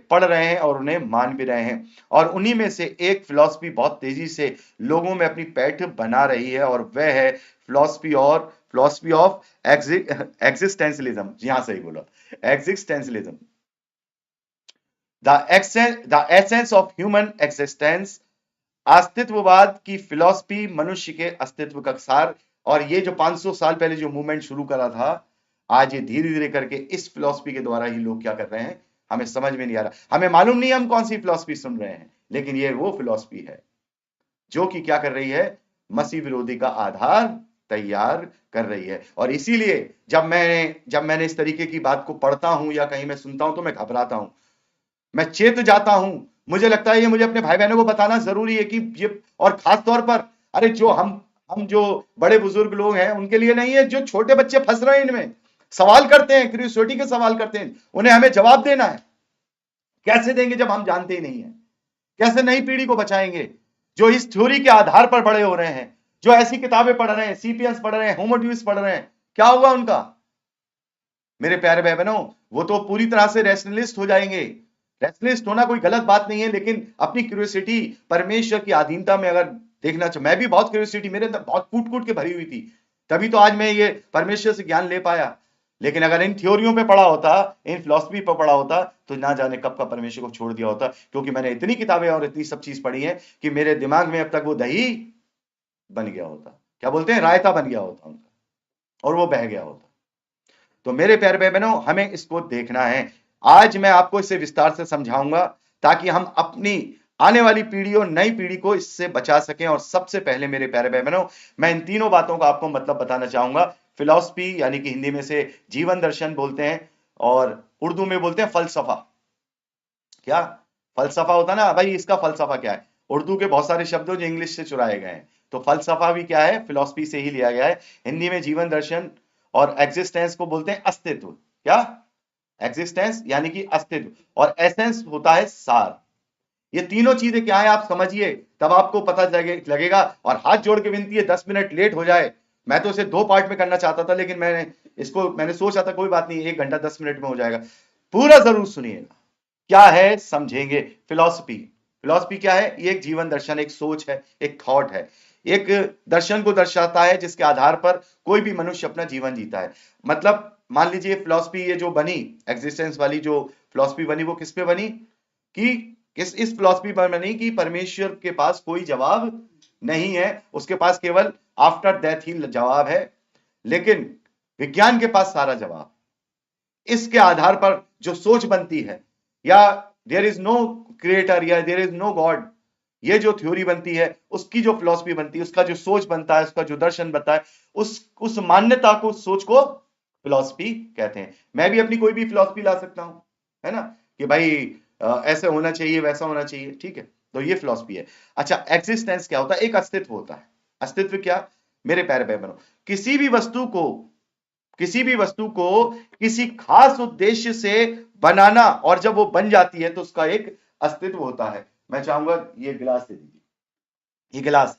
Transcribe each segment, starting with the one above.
पढ़ रहे हैं और उन्हें मान भी रहे हैं। और उन्हीं में से एक फिलॉसफी बहुत तेजी से लोगों में अपनी पैठ बना रही है और वह है फिलॉसफी ऑफ एग्जिस्टेंशलिज्म। यहां सही बोला, existentialism. The essence of human existence, अस्तित्ववाद की फिलॉसफी मनुष्य के अस्तित्व का सार। और ये जो 500 साल पहले जो मूवमेंट शुरू करा था, आज ये धीरे धीरे करके इस फिलॉसफी के द्वारा ही लोग क्या कर रहे हैं, हमें समझ में नहीं आ रहा, हमें मालूम नहीं हम कौन सी फिलॉसफी सुन रहे हैं, लेकिन ये वो फिलॉसफी है जो कि क्या कर रही है, मसीह विरोधी का आधार तैयार कर रही है। और इसीलिए जब मैंने इस तरीके की बात को पढ़ता हूं या कहीं मैं सुनता हूं तो मैं घबराता हूं, मैं चेत जाता हूं। मुझे लगता है ये मुझे अपने भाई बहनों को बताना जरूरी है कि ये, और खास तौर पर अरे जो हम जो बड़े बुजुर्ग लोग हैं उनके लिए नहीं है, जो छोटे बच्चे फंस रहे हैं इनमें, सवाल करते हैं, क्यूरियोसिटी के सवाल करते हैं, उन्हें हमें जवाब देना है। कैसे देंगे जब हम जानते ही नहीं है? कैसे नई पीढ़ी को बचाएंगे जो इस थ्योरी के आधार पर बड़े हो रहे हैं, जो ऐसी किताबें पढ़ रहे हैं, सीपियंस पढ़ रहे हैं, होमो ड्यूस पढ़ रहे हैं? क्या होगा उनका? मेरे प्यारे भाई बहनों, वो तो पूरी तरह से रैशनलिस्ट हो जाएंगे। रैशनलिस्ट होना कोई गलत बात नहीं है, लेकिन अपनी क्यूरियोसिटी परमेश्वर की अधीनता में अगर देखना चाहिए। मैं भी बहुत क्यूरियोसिटी मेरे अंदर बहुत कूट कूट के भरी हुई थी, तभी तो आज मैं ये परमेश्वर से ज्ञान ले पाया। लेकिन अगर इन थ्योरियों पे पढ़ा होता, इन फिलॉसफी पर पढ़ा होता, तो ना जाने कब का परमेश्वर को छोड़ दिया होता। क्योंकि मैंने इतनी किताबें और इतनी सब चीज पढ़ी है कि मेरे दिमाग में अब तक वो दही बन गया होता, क्या बोलते हैं, रायता बन गया होता उनका, और वो बह गया होता। तो मेरे प्यारे भाई बहनों, हमें इसको देखना है। आज मैं आपको इसे विस्तार से समझाऊंगा ताकि हम अपनी आने वाली पीढ़ी और नई पीढ़ी को इससे बचा सकें। और सबसे पहले मेरे प्यारे भाई बहनों, मैं इन तीनों बातों का आपको मतलब बताना चाहूंगा। फिलॉसफी यानी कि हिंदी में से जीवन दर्शन बोलते हैं, और उर्दू में बोलते हैं फलसफा। क्या फलसफा होता ना भाई, इसका फलसफा क्या है? उर्दू के बहुत सारे शब्दों जो इंग्लिश से चुराए गए हैं, तो फलसफा भी क्या है, फिलॉसफी से ही लिया गया है। हिंदी में जीवन दर्शन, और एग्जिस्टेंस को बोलते हैं अस्तित्व। क्या? एग्जिस्टेंस यानी कि अस्तित्व, और एसेंस होता है सार। ये तीनों चीजें क्या है आप समझिए, तब आपको पता लगेगा। और हाथ जोड़ के विनती है, 10 मिनट लेट हो जाए, मैं तो इसे 2 पार्ट में करना चाहता था, लेकिन मैंने सोचा था कोई बात नहीं, 1 घंटा 10 मिनट में हो जाएगा। पूरा जरूर सुनिएगा, क्या है समझेंगे। फिलॉसफी, फिलॉसफी क्या है? ये एक जीवन दर्शन, एक सोच है, एक थॉट है, एक दर्शन को दर्शाता है जिसके आधार पर कोई भी मनुष्य अपना जीवन जीता है। मतलब मान लीजिए फिलॉसफी ये जो बनी, एग्जिस्टेंस वाली जो फिलॉसफी बनी, वो किस पे बनी? कि किस इस फिलॉसफी पर बनी कि परमेश्वर के पास कोई जवाब नहीं है, उसके पास केवल आफ्टर डेथ ही जवाब है, लेकिन विज्ञान के पास सारा जवाब। इसके आधार पर जो सोच बनती है, या देयर इज नो क्रिएटर या देयर इज नो गॉड, ये जो थ्योरी बनती है, उसकी जो फिलॉसफी बनती है, उसका जो सोच बनता है, उसका जो दर्शन बनता है, उस मान्यता को, उस सोच को फिलॉसफी कहते हैं। मैं भी अपनी कोई भी फिलॉसफी ला सकता हूं, है ना, कि भाई ऐसे होना चाहिए, वैसा होना चाहिए, ठीक है, तो ये फिलॉसफी है। अच्छा, एग्जिस्टेंस क्या होता है? एक अस्तित्व होता है। अस्तित्व क्या? मेरे प्यारे भाई बहनों, किसी भी वस्तु को किसी खास उद्देश्य से बनाना, और जब वो बन जाती है तो उसका एक अस्तित्व होता है। मैं चाहूंगा ये गिलास दे दीजिए, ये गिलास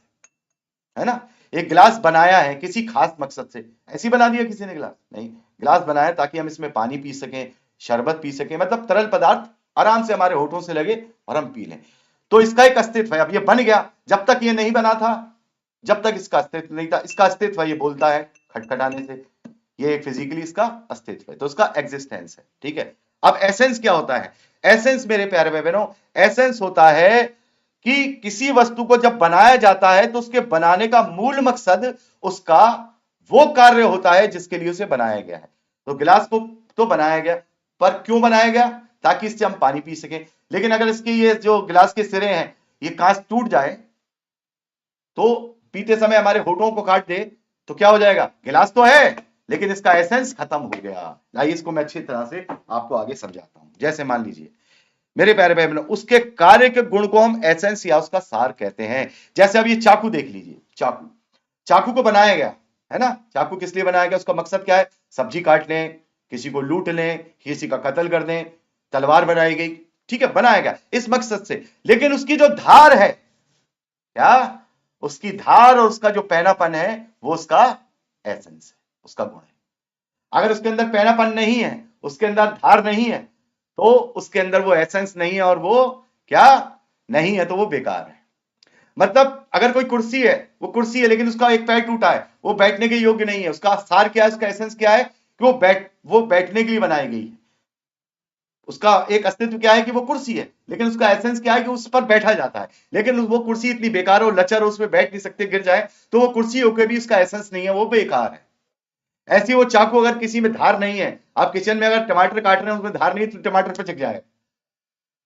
है ना, एक गिलास बनाया है किसी खास मकसद से। ऐसी बना दिया किसी ने गिलास? नहीं, गिलास बनाया ताकि हम इसमें पानी पी सकें, शरबत पी सकें, मतलब तरल पदार्थ आराम से हमारे होठों से लगे और हम पी लें। तो इसका एक अस्तित्व है। अब ये बन गया, जब तक ये नहीं बना था, जब तक इसका अस्तित्व नहीं था, इसका अस्तित्व ये बोलता है खटखटाने से, ये फिजिकली इसका अस्तित्व है, तो उसका एग्जिस्टेंस है, ठीक है। अब एसेंस क्या होता है? एसेंस मेरे प्यारे भाई बहनों, एसेंस होता है कि किसी वस्तु को जब बनाया जाता है तो उसके बनाने का मूल मकसद, उसका वो कार्य होता है जिसके लिए उसे बनाया गया है। तो गिलास को तो बनाया गया, पर क्यों बनाया गया? ताकि इससे हम पानी पी सकें। लेकिन अगर इसके ये जो गिलास के सिरे हैं, ये कांच टूट जाए, तो पीते समय हमारे होठों को काट दे, तो क्या हो जाएगा? गिलास तो है, लेकिन इसका एसेंस खत्म हो गया। आइए इसको मैं अच्छी तरह से आपको आगे समझाता हूं। जैसे मान लीजिए मेरे प्यारे भाई बहनों, उसके कार्य के गुण को हम एसेंस या उसका सार कहते हैं। जैसे अब ये चाकू देख लीजिए, चाकू, चाकू को बनाया गया है ना। चाकू किस लिए बनाया गया? उसका मकसद क्या है? सब्जी काट लें, किसी को लूट लें, किसी का कत्ल कर दें। तलवार बनाई गई, ठीक है, बनाया गया इस मकसद से। लेकिन उसकी जो धार है, क्या उसकी धार और उसका जो पैनापन है, वो उसका एसेंस है, उसका गुण है। अगर उसके अंदर पैनापन नहीं है, उसके अंदर धार नहीं है, तो उसके अंदर वो एसेंस नहीं है और वो क्या नहीं है, तो वो बेकार है। मतलब अगर कोई कुर्सी है, वो कुर्सी है लेकिन उसका एक पैर टूटा है, वो बैठने के योग्य नहीं है। उसका सार क्या है, उसका एसेंस क्या है कि वो बैठने के लिए बनाई गई है। उसका एक अस्तित्व क्या है कि वो कुर्सी है, लेकिन उसका एसेंस क्या है कि उस पर बैठा जाता है। लेकिन वो कुर्सी इतनी बेकार हो, लचर हो, उसमें बैठ नहीं सकते, गिर जाए, तो वो कुर्सी होकर भी उसका एसेंस नहीं है, वो बेकार है। ऐसी वो चाकू अगर किसी में धार नहीं है, आप किचन में अगर टमाटर काट रहे हैं उसमें धार नहीं तो टमाटर पे चिक जाए,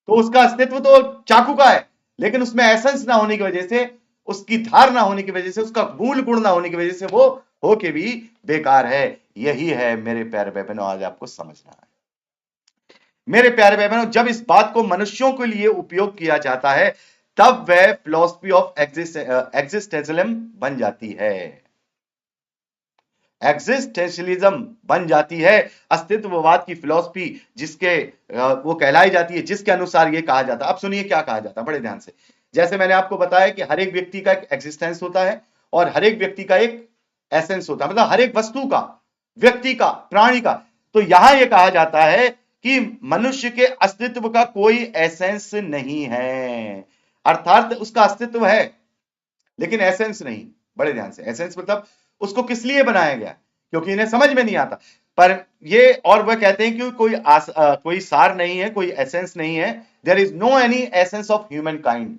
तो उसका अस्तित्व तो चाकू का है, लेकिन उसमें एसेंस ना होने की वजह से, उसकी धार ना होने की वजह से, उसका मूल गुण ना होने की वजह से वो होके भी बेकार है। यही है मेरे प्यारे भाई बहनों, आज आपको समझना है। मेरे प्यारे भाई बहनों, जब इस बात को मनुष्यों के लिए उपयोग किया जाता है, तब वह फिलॉसफी ऑफ एग्जिस्टेंशियलिज्म बन जाती है। एग्जिस्टेंशियलिज्म बन जाती है, अस्तित्ववाद की फिलॉसफी, जिसके वो कहलाई जाती है, जिसके अनुसार ये कहा जाता है। अब सुनिए क्या कहा जाता है बड़े ध्यान से। जैसे मैंने आपको बताया कि हर एक व्यक्ति का एक एग्जिस्टेंस होता है और हर एक व्यक्ति का एक एसेंस होता है, मतलब हर एक वस्तु का, व्यक्ति का, प्राणी का। तो यहां यह कहा जाता है कि मनुष्य के अस्तित्व का कोई एसेंस नहीं है, अर्थात उसका अस्तित्व है लेकिन एसेंस नहीं। बड़े ध्यान से, एसेंस मतलब उसको किस लिए बनाया गया, क्योंकि इन्हें समझ में नहीं आता। पर ये, और वह कहते हैं कि कोई सार नहीं है, कोई एसेंस नहीं है। There is no any essence of human kind.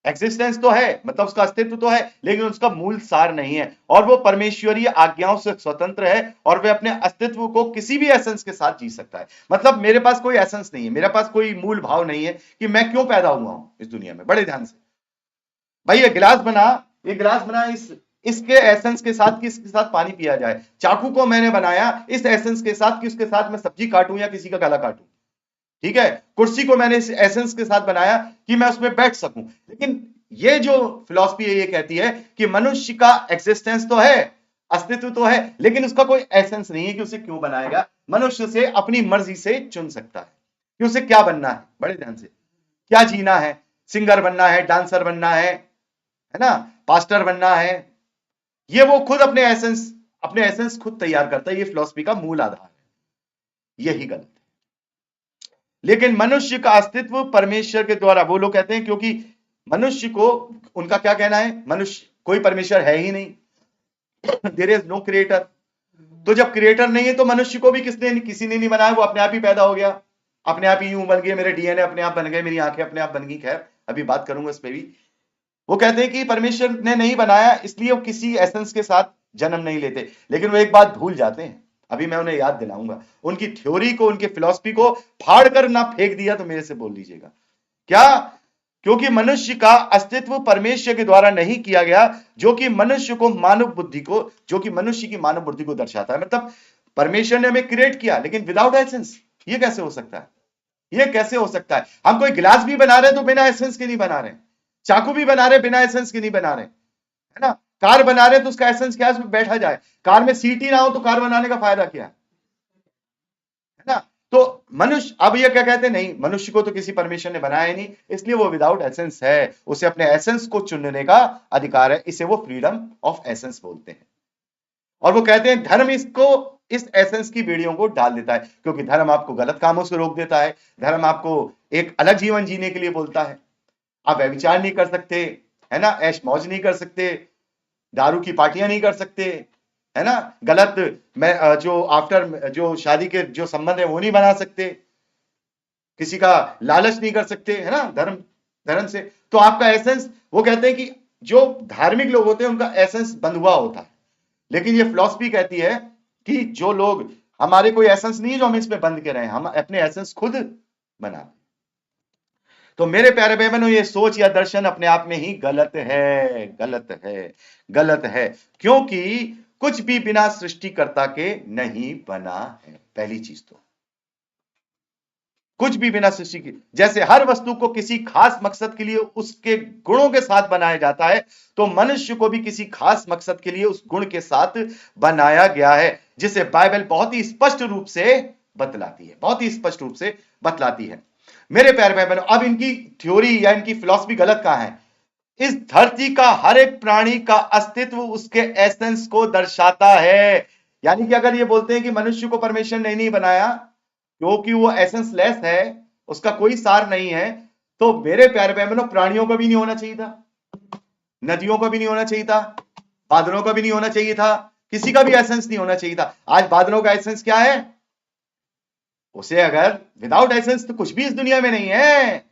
Existence तो है, मतलब उसका अस्तित्व तो है, लेकिन उसका मूल सार नहीं है, और वो परमेश्वरीय आज्ञाओं से स्वतंत्र है, और वह अपने अस्तित्व को किसी भी एसेंस के साथ जी सकता है। मतलब मेरे पास कोई एसेंस नहीं है, मेरे पास कोई मूल भाव नहीं है कि मैं क्यों पैदा हुआ हूं इस दुनिया में। बड़े ध्यान से भाई, ये गिलास बना इसके एसेंस के साथ कि इसके साथ पानी पिया जाए। चाकू को मैंने बनाया इस एसेंस के साथ कि उसके साथ मैं सब्जी काटूं या किसी का गला काटूं। ठीक है, कुर्सी को मैंने इस एसेंस के साथ बनाया कि मैं उसमें बैठ सकूं। लेकिन ये जो फिलॉसफी है, ये कहती है कि मनुष्य का एग्जिस्टेंस तो है, अस्तित्व तो है, लेकिन उसका कोई एसेंस नहीं है कि उसे क्यों बनाएगा। मनुष्य से अपनी मर्जी से चुन सकता है कि उसे क्या बनना है। बड़े ध्यान से, क्या जीना है, सिंगर बनना है, डांसर बनना है ना, पास्टर बनना है, ये वो खुद अपने एसेंस खुद तैयार करता है। ये फिलॉसफी का मूल आधार है, यही गलत है। लेकिन मनुष्य का अस्तित्व परमेश्वर के द्वारा, वो लोग कहते हैं क्योंकि मनुष्य को, उनका क्या कहना है, मनुष्य, कोई परमेश्वर है ही नहीं, देयर इज नो क्रिएटर। तो जब क्रिएटर नहीं है तो मनुष्य को भी किसी ने नहीं बनाया, वो अपने आप ही पैदा हो गया, अपने आप ही यूं बन गए, मेरे डीएनए अपने आप बन गए, मेरी आंखें अपने आप बन गई। खैर, अभी बात करूंगा इस पे भी। वो कहते हैं कि परमेश्वर ने नहीं बनाया, इसलिए वो किसी एसेंस के साथ जन्म नहीं लेते। लेकिन वो एक बात भूल जाते हैं, अभी मैं उन्हें याद दिलाऊंगा। उनकी थ्योरी को, उनके फिलॉसफी को फाड़ कर ना फेंक दिया तो मेरे से बोल लीजिएगा क्या। क्योंकि मनुष्य का अस्तित्व परमेश्वर के द्वारा नहीं किया गया, जो कि मनुष्य की मानव बुद्धि को दर्शाता है। मतलब परमेश्वर ने हमें क्रिएट किया लेकिन विदाउट एसेंस। ये कैसे हो सकता है, ये कैसे हो सकता है। हम कोई गिलास भी बना रहे हैं तो बिना एसेंस के नहीं बना रहे, चाकू भी बना रहे बिना एसेंस के नहीं बना रहे, है ना। कार बना रहे तो उसका एसेंस क्या है, उसमें बैठा जाए। कार में सीट ही ना हो तो कार बनाने का फायदा क्या है ना। तो मनुष्य, अब ये क्या कहते हैं, नहीं, मनुष्य को तो किसी परमेश्वर ने बनाया ही नहीं, इसलिए वो विदाउट एसेंस है, उसे अपने एसेंस को चुनने का अधिकार है। इसे वो फ्रीडम ऑफ एसेंस बोलते हैं। और वो कहते हैं धर्म इस एसेंस की बेड़ियों को डाल देता है, क्योंकि धर्म आपको गलत कामों से रोक देता है, धर्म आपको एक अलग जीवन जीने के लिए बोलता है। आप व्यभिचार नहीं कर सकते, है ना, ऐश मौज नहीं कर सकते, दारू की पार्टियां नहीं कर सकते, है ना, गलत जो शादी के जो संबंध है वो नहीं बना सकते, किसी का लालच नहीं कर सकते, है ना, धर्म से। तो आपका एसेंस, वो कहते हैं कि जो धार्मिक लोग होते हैं उनका एसेंस बंध हुआ होता है। लेकिन ये फिलॉसफी कहती है कि जो लोग, हमारे कोई एसेंस नहीं है जो हम इसमें बंद के रहे, हम अपने एसेंस खुद बना। तो मेरे प्यारे भाई बहनों, ये सोच या दर्शन अपने आप में ही गलत है, गलत है, गलत है। क्योंकि कुछ भी बिना सृष्टिकर्ता के नहीं बना है। पहली चीज तो कुछ भी बिना सृष्टि की, जैसे हर वस्तु को किसी खास मकसद के लिए उसके गुणों के साथ बनाया जाता है, तो मनुष्य को भी किसी खास मकसद के लिए उस गुण के साथ बनाया गया है, जिसे बाइबल बहुत ही स्पष्ट रूप से बतलाती है, बहुत ही स्पष्ट रूप से बतलाती है। मेरे प्यारे भाई बहनों, अब इनकी थ्योरी या इनकी फिलॉसफी गलत कहां है। इस धरती का हर एक प्राणी का अस्तित्व उसके एसेंस को दर्शाता है। यानी कि अगर ये बोलते हैं कि मनुष्य को परमेश्वर ने नहीं बनाया क्योंकि वो एसेंस लेस है, उसका कोई सार नहीं है, तो मेरे प्यारे बहनों प्राणियों का भी नहीं होना चाहिए था, नदियों का भी नहीं होना चाहिए था, बादलों का भी नहीं होना चाहिए था, किसी का भी एसेंस नहीं होना चाहिए था। आज बादलों का एसेंस क्या है? उसे अगर विदाउट एसेंस तो कुछ भी इस दुनिया में नहीं है।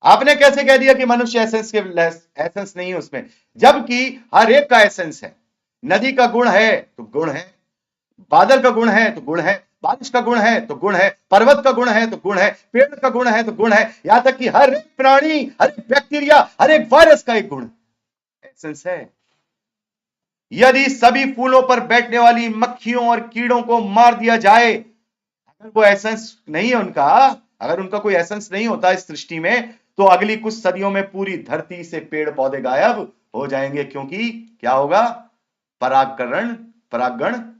आपने कैसे कह दिया कि मनुष्य एसेंस नहीं है उसमें, जबकि हर एक का एसेंस है। नदी का गुण है तो गुण है, बादल का गुण है तो गुण है, बारिश का गुण है तो गुण है, पर्वत का गुण है तो गुण है, पेड़ का गुण है तो गुण है, यहां तक कि हर एक प्राणी, हर एक बैक्टीरिया, हर एक वायरस का एक गुण एसेंस है। यदि सभी फूलों पर बैठने वाली मक्खियों और कीड़ों को मार दिया जाए, अगर वो एसेंस नहीं है उनका, अगर उनका कोई एसेंस नहीं होता इस सृष्टि में, तो अगली कुछ सदियों में पूरी धरती से पेड़ पौधे गायब हो जाएंगे, क्योंकि क्या होगा? परागण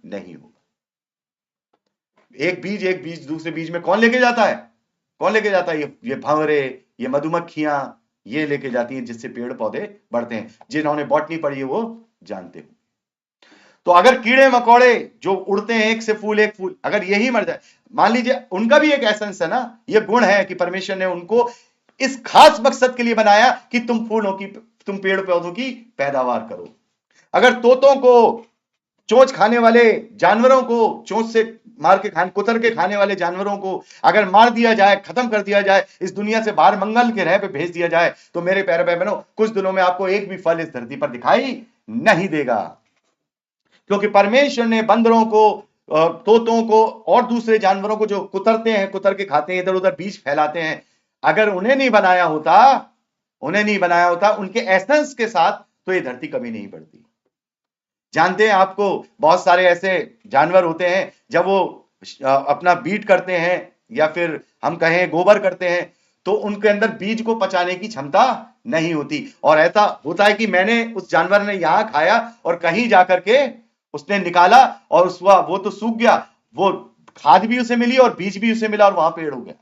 नहीं होगा। एक बीज दूसरे बीज में कौन लेके जाता है? कौन लेके जाता है? ये भंवरे, ये मधुमक्खियां, ये लेके जाती हैं, जिससे पेड़ पौधे बढ़ते हैं। जिन्होंने बॉटनी पढ़ी है वो जानते हो। तो अगर कीड़े मकोड़े जो उड़ते हैं एक से फूल एक फूल, अगर यही मर जाए, मान लीजिए उनका भी एक एसेंस है ना, ये गुण है कि परमेश्वर ने उनको इस खास मकसद के लिए बनाया कि तुम पेड़ पौधों की पैदावार करो। अगर तोतों को, चोंच खाने वाले जानवरों को, चोंच से मार के कुतर के खाने वाले जानवरों को अगर मार दिया जाए, खत्म कर दिया जाए, इस दुनिया से बाहर मंगल के ग्रह पे भेज दिया जाए, तो मेरे प्यारे बहनों कुछ दिनों में आपको एक भी फल इस धरती पर दिखाई नहीं देगा। क्योंकि परमेश्वर ने बंदरों को, तोतों को और दूसरे जानवरों को जो कुतरते हैं, कुतर के खाते हैं, इधर उधर बीज फैलाते हैं, अगर उन्हें नहीं बनाया होता उनके एसेंस के साथ, तो ये धरती कभी नहीं बढ़ती। जानते हैं आपको बहुत सारे ऐसे जानवर होते हैं, जब वो अपना बीट करते हैं या फिर हम कहें गोबर करते हैं, तो उनके अंदर बीज को पचाने की क्षमता नहीं होती। और ऐसा होता है कि मैंने उस जानवर ने यहां खाया और कहीं जाकर के उसने निकाला और वो तो सूख गया, वो खाद भी उसे मिली और बीज भी उसे मिला और वहां पेड़ हो गया।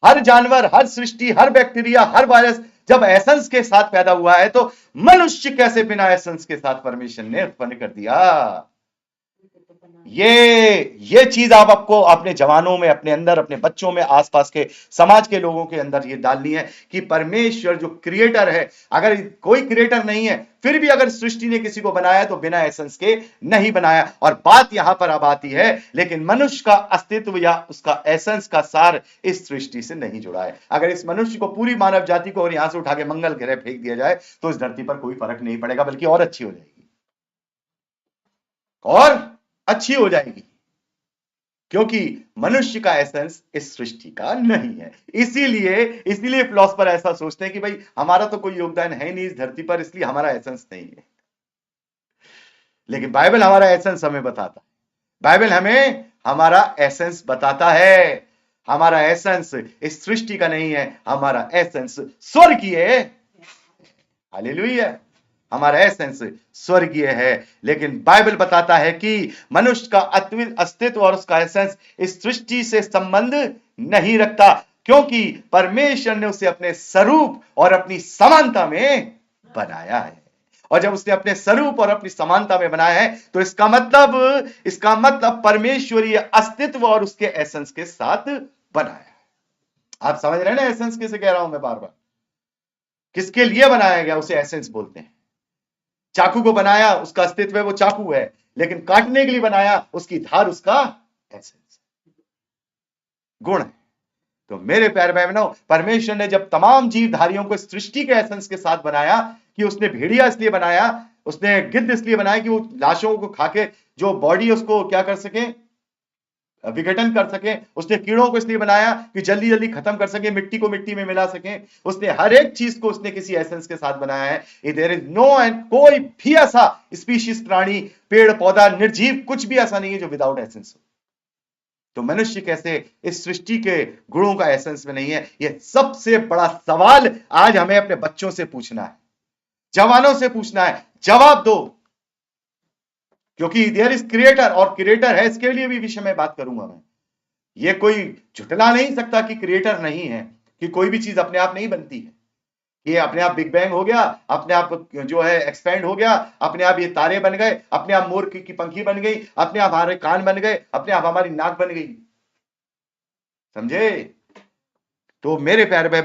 हर जानवर, हर सृष्टि, हर बैक्टीरिया, हर वायरस जब एसेंस के साथ पैदा हुआ है, तो मनुष्य कैसे बिना एसेंस के साथ परमेश्वर ने उत्पन्न कर दिया। ये चीज आपको अपने जवानों में, अपने अंदर, अपने बच्चों में, आसपास के समाज के लोगों के अंदर ये डालनी है कि परमेश्वर जो क्रिएटर है, अगर कोई क्रिएटर नहीं है, फिर भी अगर सृष्टि ने किसी को बनाया तो बिना एसेंस के नहीं बनाया। और बात यहां पर अब आती है, लेकिन मनुष्य का अस्तित्व या उसका एसेंस का सार इस सृष्टि से नहीं जुड़ा है। अगर इस मनुष्य को, पूरी मानव जाति को, और यहां से उठा के मंगल ग्रह फेंक दिया जाए, तो इस धरती पर कोई फर्क नहीं पड़ेगा, बल्कि और अच्छी हो जाएगी, और अच्छी हो जाएगी, क्योंकि मनुष्य का एसेंस इस सृष्टि का नहीं है। इसीलिए फिलॉसफर ऐसा सोचते हैं कि भाई हमारा तो कोई योगदान है नहीं इस धरती पर, इसलिए हमारा एसेंस नहीं है। लेकिन बाइबल हमारा एसेंस हमें बताता है। बाइबल हमें हमारा एसेंस बताता है। हमारा एसेंस इस सृष्टि का नहीं है, हमारा एसेंस स्वर्गीय है। हालेलुया। हमारा एसेंस स्वर्गीय है। लेकिन बाइबल बताता है कि मनुष्य का अस्तित्व और उसका एसेंस इस सृष्टि से संबंध नहीं रखता, क्योंकि परमेश्वर ने उसे अपने स्वरूप और अपनी समानता में बनाया है। और जब उसने अपने स्वरूप और अपनी समानता में बनाया है, तो इसका मतलब परमेश्वरीय अस्तित्व और उसके एसेंस के साथ बनाया है। आप समझ रहे हैं ना एसेंस किसे कह रहा हूं मैं? बार बार किसके लिए बनाया गया उसे एसेंस बोलते हैं। चाकू को बनाया, उसका अस्तित्व है, वो चाकू है, लेकिन काटने के लिए बनाया, उसकी धार उसका एसेंस, गुण है। तो मेरे प्यारे भाई बहनों, परमेश्वर ने जब तमाम जीवधारियों को सृष्टि के एसेंस के साथ बनाया, कि उसने भेड़िया इसलिए बनाया, उसने गिद्ध इसलिए बनाया कि वो लाशों को खाके जो बॉडी है उसको क्या कर सके, विघटन कर सके। उसने कीड़ों को इसलिए बनाया कि जल्दी जल्दी खत्म कर सके, मिट्टी को मिट्टी में मिला सके। उसने हर एक चीज को उसने किसी एसेंस के साथ बनाया है। देयर इज नो एंड कोई भी ऐसा स्पीशीज, प्राणी, पेड़ पौधा, निर्जीव, कुछ भी ऐसा नहीं है जो विदाउट एसेंस हो। तो मनुष्य कैसे इस सृष्टि के गुणों का एसेंस में नहीं है? यह सबसे बड़ा सवाल आज हमें अपने बच्चों से पूछना है, जवानों से पूछना है। जवाब दो, क्योंकि देयर इज क्रिएटर, और क्रिएटर है, इसके लिए भी विषय में बात करूंगा मैं। ये कोई झुटला नहीं सकता कि क्रिएटर नहीं है, कि कोई भी चीज अपने आप नहीं बनती है। ये अपने आप बिग बैंग हो गया, अपने आप जो है एक्सपेंड हो गया, अपने आप ये तारे बन गए, अपने आप मोर की पंखी बन गई, अपने आप हमारे कान बन गए, अपने आप हमारी नाक बन गई। समझे? तो मेरे प्यारे भाई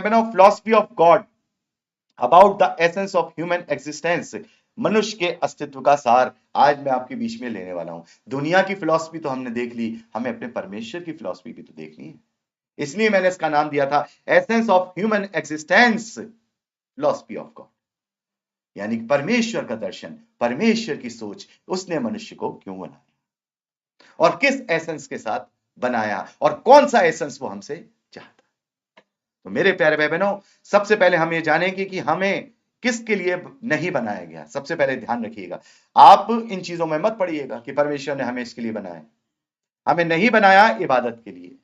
बहनों, philosophy of God about the essence of human existence, मनुष्य के अस्तित्व का सार, आज मैं आपके बीच में लेने वाला हूं। दुनिया की फिलॉसफी तो हमने देख ली, हमें अपने परमेश्वर की फिलॉसफी भी तो देखनी है। इसलिए मैंने इसका नाम दिया था essence of human existence, philosophy of God. यानी परमेश्वर का दर्शन, परमेश्वर की सोच, उसने मनुष्य को क्यों बनाया और किस एसेंस के साथ बनाया और कौन सा एसेंस वो हमसे चाहता। तो मेरे प्यारे भाई बहनों, सबसे पहले हम ये जानेंगे कि हमें किसके लिए नहीं बनाया गया। सबसे पहले ध्यान रखिएगा, आप इन चीजों में मत पड़िएगा कि परमेश्वर ने हमें इसके लिए बनाया। हमें नहीं बनाया इबादत के लिए,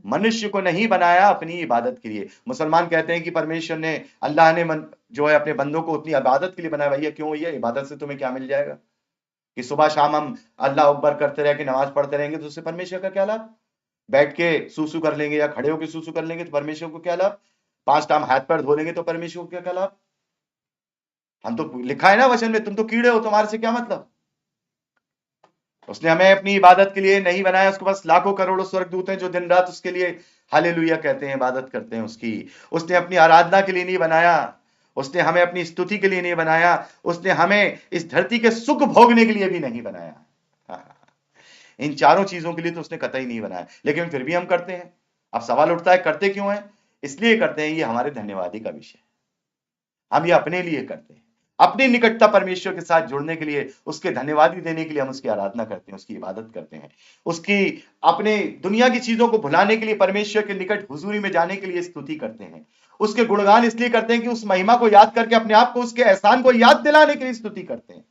मनुष्य को नहीं बनाया अपनी इबादत के लिए। मुसलमान कहते हैं कि परमेश्वर ने, अल्लाह ने जो है अपने बंदों को अपनी इबादत के लिए बनाया। भैया क्यों भैया, इबादत से तुम्हें क्या मिल जाएगा कि सुबह शाम हम अल्लाह अकबर करते रह के नमाज पढ़ते रहेंगे तो उससे परमेश्वर का क्या लाभ? बैठ के सूसू कर लेंगे या खड़े होकर सूसू कर लेंगे तो परमेश्वर को क्या लाभ? 5 टाइम हाथ पैर धो लेंगे तो परमेश्वर को क्या लाभ? हम तो, लिखा है ना वचन में, तुम तो कीड़े हो, तुम्हारे से क्या मतलब? उसने हमें अपनी इबादत के लिए नहीं बनाया। उसके पास लाखों करोड़ों स्वर्गदूत हैं जो दिन रात उसके लिए हालेलुया कहते हैं, इबादत करते हैं उसकी। उसने अपनी आराधना के लिए नहीं बनाया, उसने हमें अपनी स्तुति के लिए नहीं बनाया, उसने हमें इस धरती के सुख भोगने के लिए भी नहीं बनाया। इन चारों चीजों के लिए तो उसने कतई नहीं बनाया, लेकिन फिर भी हम करते हैं। अब सवाल उठता है करते क्यों है? इसलिए करते हैं, ये हमारे धन्यवादी का विषय। हम ये अपने लिए करते हैं, अपनी निकटता परमेश्वर के साथ जुड़ने के लिए, उसके धन्यवादी देने के लिए हम उसकी आराधना करते हैं, उसकी इबादत करते हैं, उसकी, अपने दुनिया की चीजों को भुलाने के लिए, परमेश्वर के निकट हुजूरी में जाने के लिए स्तुति करते हैं, उसके गुणगान इसलिए करते हैं कि उस महिमा को याद करके अपने आप को, उसके एहसान को याद दिलाने के लिए स्तुति करते हैं।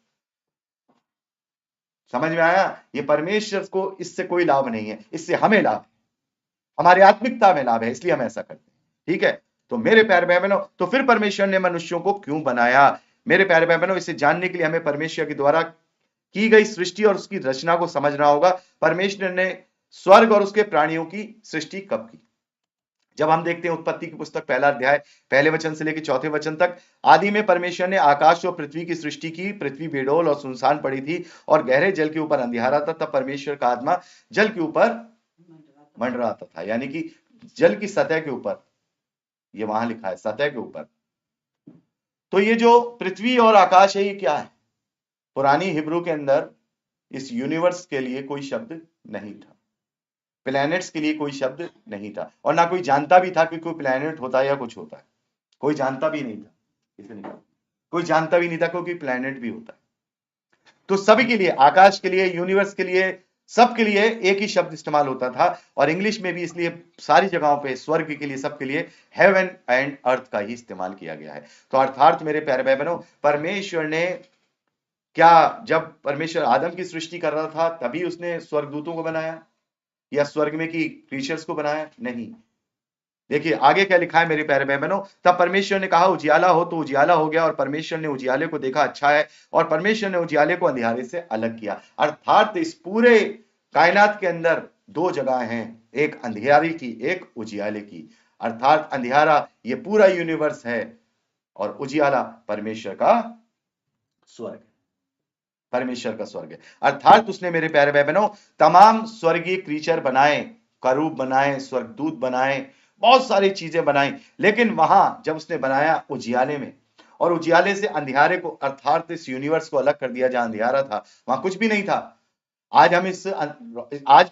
समझ में आया? ये परमेश्वर को इससे कोई लाभ नहीं है, इससे हमें लाभ है, हमारी आत्मिकता में लाभ है, इसलिए हम ऐसा करते हैं। ठीक है? तो मेरे प्यारे भाई बहनों, तो फिर परमेश्वर ने मनुष्यों को क्यों बनाया? मेरे प्यारे भाई बहनों, इसे जानने के लिए हमें परमेश्वर के द्वारा की गई सृष्टि और उसकी रचना को समझना होगा। परमेश्वर ने स्वर्ग और उसके प्राणियों की सृष्टि कब की? जब हम देखते हैं उत्पत्ति की पुस्तक 1 अध्याय 1 वचन से लेकर 4 वचन तक, आदि में परमेश्वर ने आकाश और पृथ्वी की सृष्टि की। पृथ्वी बेडौल और सुनसान पड़ी थी और गहरे जल के ऊपर अंधियारा था। तब परमेश्वर का आत्मा जल के ऊपर मंडराता था, यानी कि जल की सतह के ऊपर, ये वहां लिखा है सतह के ऊपर। तो ये जो पृथ्वी और आकाश है, ये क्या है? पुरानी हिब्रू के अंदर इस यूनिवर्स के लिए कोई शब्द नहीं था, प्लैनेट्स के लिए कोई शब्द नहीं था, और ना कोई जानता भी था कि कोई प्लैनेट होता है या कुछ होता है। कोई जानता भी नहीं था, कोई जानता भी नहीं था कोई प्लैनेट भी होता है। तो सभी के लिए, आकाश के लिए, यूनिवर्स के लिए, सबके लिए एक ही शब्द इस्तेमाल होता था। और इंग्लिश में भी इसलिए सारी जगहों पे स्वर्ग के लिए, सबके लिए हेवन एंड अर्थ का ही इस्तेमाल किया गया है। तो अर्थात मेरे प्यारे भाई बहनों, परमेश्वर ने क्या, जब परमेश्वर आदम की सृष्टि कर रहा था तभी उसने स्वर्गदूतों को बनाया या स्वर्ग में की क्रीचर्स को बनाया? नहीं। देखिए आगे क्या लिखा है मेरे प्यारे भाई बहनों, तब परमेश्वर ने कहा उजियाला हो, तो उजियाला हो गया। और परमेश्वर ने उजियाले को देखा अच्छा है, और परमेश्वर ने उजियाले को अंधियारे से अलग किया। अर्थात इस पूरे कायनात के अंदर दो जगह हैं, एक अंधियारे की, एक उजियाले की। अर्थात अंधियारा ये पूरा यूनिवर्स है और उजियाला परमेश्वर का स्वर्ग, परमेश्वर का स्वर्ग है। अर्थात उसने मेरे प्यारे भाई बहनों तमाम स्वर्गीय क्रीचर बनाए, करूब बनाए, स्वर्गदूत बनाए, बहुत सारी चीजें बनाई। लेकिन वहां जब उसने बनाया उजियाले में, और उजियाले से अंधियारे को, अर्थात इस यूनिवर्स को अलग कर दिया, जहां अंधियारा था वहां कुछ भी नहीं था। आज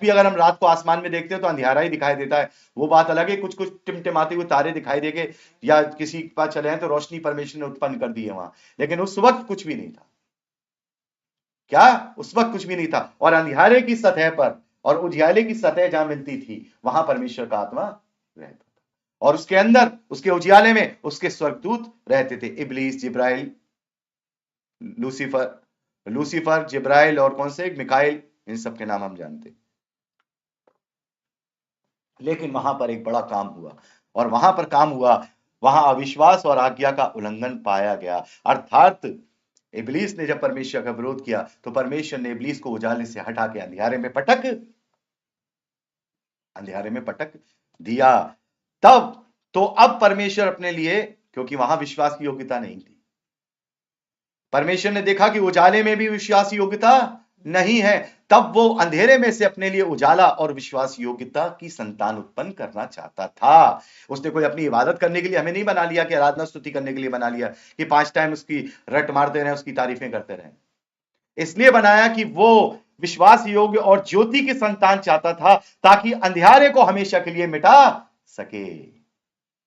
भी अगर हम रात को आसमान में देखते हैं तो अंधियारा ही दिखाई देता है। वो बात अलग है, कुछ कुछ टिमटिमाते हुए तारे दिखाई देंगे, या किसी के पास चले हैं तो रोशनी परमेश्वर ने उत्पन्न कर दी है वहां, लेकिन उस वक्त कुछ भी नहीं था। क्या? उस वक्त कुछ भी नहीं था। और अंधियारे की सतह पर और उजियाले की सतह जहां मिलती थी, वहां परमेश्वर का आत्मा रहता था, और उसके अंदर, उसके उजियाले में उसके स्वर्गदूत रहते थे, इब्लीस, जिब्राइल, लूसीफर, जिब्राइल और कौन से, मिकाइल, इन सब के नाम हम जानते। लेकिन वहां पर एक बड़ा काम हुआ, और वहां पर काम हुआ, वहां अविश्वास और आज्ञा का उल्लंघन पाया गया। अर्थात इब्लीस ने जब परमेश्वर का विरोध किया तो परमेश्वर ने इब्लीस को उजाले से हटा के अंधियारे में पटक दिया। तब तो अब परमेश्वर अपने लिए, क्योंकि वहां विश्वास की योग्यता नहीं थी, परमेश्वर ने देखा कि उजाले में भी विश्वास योग्यता नहीं है, तब वो अंधेरे में से अपने लिए उजाला और विश्वास योग्यता की संतान उत्पन्न करना चाहता था। उसने कोई अपनी इबादत करने के लिए हमें नहीं बना लिया, कि आराधना स्तुति करने के लिए बना लिया, कि 5 टाइम उसकी रट मारते रहे, उसकी तारीफें करते रहे। इसलिए बनाया कि वो विश्वास योग्य और ज्योति की संतान चाहता था, ताकि अंधियारे को हमेशा के लिए मिटा सके।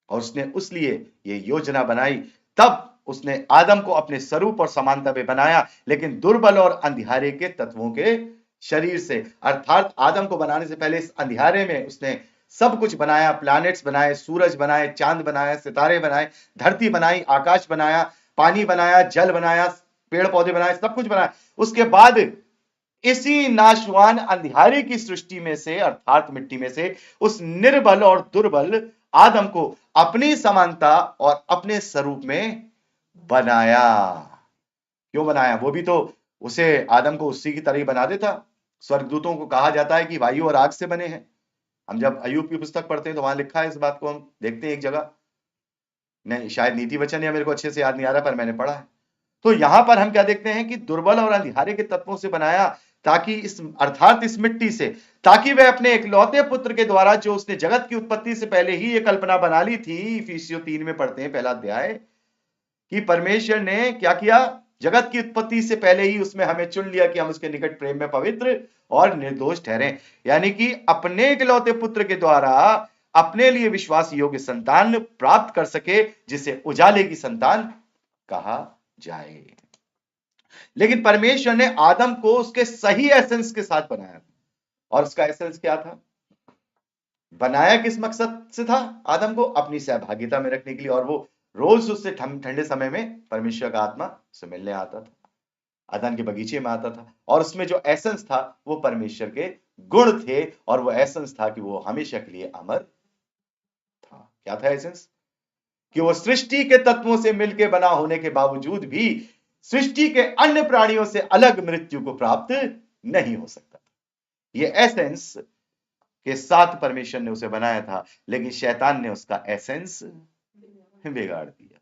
और उसने उसलिए ये योजना बनाई। तब उसने आदम को अपने स्वरूप और समानता में बनाया, लेकिन दुर्बल और अंधियारे के तत्वों के शरीर से। अर्थात आदम को बनाने से पहले इस अंधियारे में उसने सब कुछ बनाया, प्लैनेट्स बनाए, सूरज बनाए, चांद बनाया, सितारे बनाए, धरती बनाई, आकाश बनाया, पानी बनाया, जल बनाया, पेड़ पौधे बनाए, सब कुछ बनाया। उसके बाद इसी नाशवान अंधियारे की सृष्टि में से, अर्थात मिट्टी में से, उस निर्बल और दुर्बल आदम को अपनी समानता और अपने स्वरूप में बनाया। क्यों बनाया? वो भी तो उसे, आदम को उसी की तरह ही बना देता। स्वर्गदूतों को कहा जाता है कि वायु और आग से बने हैं। हम जब अय्यूब की पुस्तक पढ़ते हैं तो वहां लिखा है इस बात को, हम देखते हैं एक जगह, नहीं शायद नीति वचन, या मेरे को अच्छे से याद नहीं आ रहा, पर मैंने पढ़ा है। तो यहां पर हम क्या देखते हैं कि दुर्बल और अंधियारे के तत्वों से बनाया, ताकि इस, अर्थात इस मिट्टी से, ताकि वह अपने इकलौते पुत्र के द्वारा, जो उसने जगत की उत्पत्ति से पहले ही ये कल्पना बना ली थी, इफिसियों 3 में पढ़ते हैं, पहला अध्याय, कि परमेश्वर ने क्या किया, जगत की उत्पत्ति से पहले ही उसमें हमें चुन लिया कि हम उसके निकट प्रेम में पवित्र और निर्दोष ठहरे। यानी कि अपने इकलौते पुत्र के द्वारा अपने लिए विश्वास योग्य संतान प्राप्त कर सके, जिसे उजाले की संतान कहा जाए। लेकिन परमेश्वर ने आदम को उसके सही एसेंस के साथ बनाया, और उसका एसेंस क्या था? बनाया किस मकसद से था? आदम को अपनी सहभागिता में रखने के लिए। और वो रोज उससे ठंडे समय में परमेश्वर का आत्मा से मिलने आता था, अदन के बगीचे में आता था, और उसमें जो एसेंस था वो परमेश्वर के गुण थे, और वो एसेंस था कि वो हमेशा के लिए अमर था। क्या था एसेंस? कि वो सृष्टि के तत्वों से मिलकर बना होने के बावजूद भी सृष्टि के अन्य प्राणियों से अलग मृत्यु को प्राप्त नहीं हो सकता। ये एसेंस के साथ परमेश्वर ने उसे बनाया था, लेकिन शैतान ने उसका एसेंस बिगाड़ दिया।